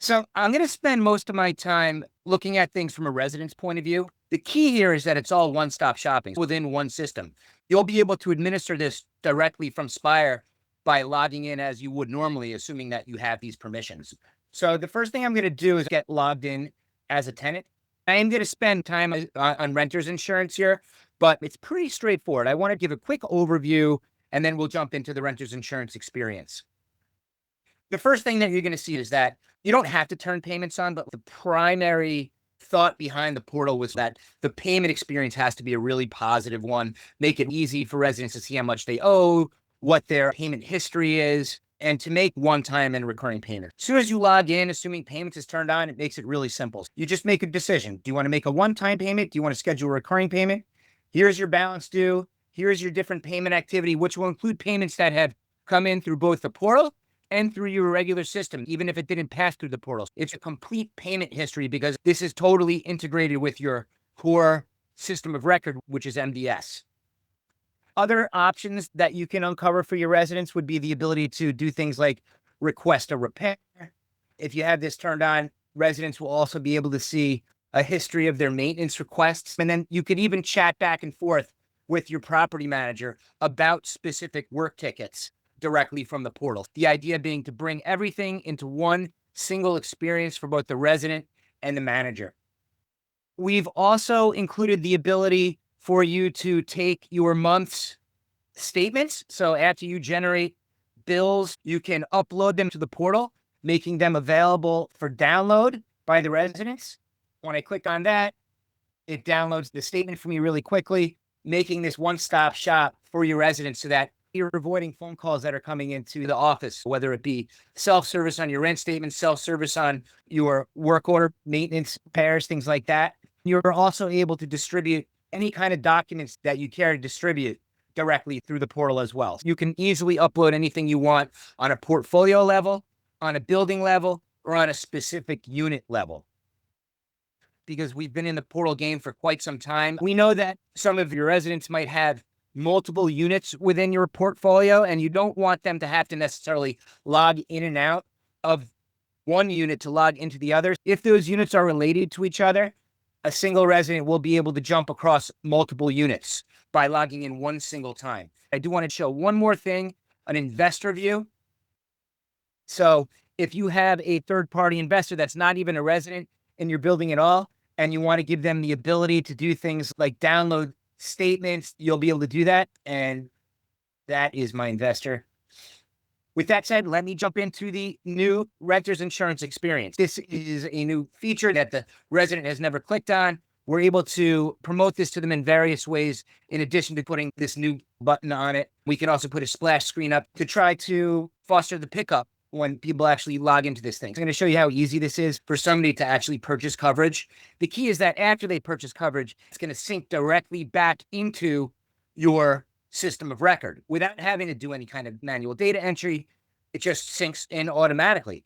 So I'm going to spend most of my time looking at things from a resident's point of view. The key here is that it's all one-stop shopping within one system. You'll be able to administer this directly from Spire by logging in as you would normally, assuming that you have these permissions. So the first thing I'm going to do is get logged in as a tenant. I am going to spend time on renter's insurance here, but it's pretty straightforward. I want to give a quick overview, and then we'll jump into the renter's insurance experience. The first thing that you're going to see is that you don't have to turn payments on, but the primary thought behind the portal was that the payment experience has to be a really positive one, make it easy for residents to see how much they owe, what their payment history is, and to make one-time and recurring payments. As soon as you log in, assuming payments is turned on, it makes it really simple. You just make a decision. Do you want to make a one-time payment? Do you want to schedule a recurring payment? Here's your balance due. Here's your different payment activity, which will include payments that have come in through both the portal and through your regular system, even if it didn't pass through the portal. It's a complete payment history because this is totally integrated with your core system of record, which is MDS. Other options that you can uncover for your residents would be the ability to do things like request a repair. If you have this turned on, residents will also be able to see a history of their maintenance requests. And then you could even chat back and forth with your property manager about specific work tickets directly from the portal. The idea being to bring everything into one single experience for both the resident and the manager. We've also included the ability for you to take your month's statements. So after you generate bills, you can upload them to the portal, making them available for download by the residents. When I click on that, it downloads the statement for me really quickly, making this one-stop shop for your residents so that you're avoiding phone calls that are coming into the office, whether it be self-service on your rent statement, self-service on your work order, maintenance, repairs, things like that. You're also able to distribute any kind of documents that you care to distribute directly through the portal as well. You can easily upload anything you want on a portfolio level, on a building level, or on a specific unit level. Because we've been in the portal game for quite some time, we know that some of your residents might have multiple units within your portfolio, and you don't want them to have to necessarily log in and out of one unit to log into the other. If those units are related to each other, a single resident will be able to jump across multiple units by logging in one single time. I do want to show one more thing, an investor view. So if you have a third-party investor that's not even a resident in your building at all, and you want to give them the ability to do things like download statements, you'll be able to do that. And that is my investor. With that said, let me jump into the new renter's insurance experience. This is a new feature that the resident has never clicked on. We're able to promote this to them in various ways. In addition to putting this new button on it, we can also put a splash screen up to try to foster the pickup when people actually log into this thing. I'm going to show you how easy this is for somebody to actually purchase coverage. The key is that after they purchase coverage, it's going to sync directly back into your system of record without having to do any kind of manual data entry. It just syncs in automatically.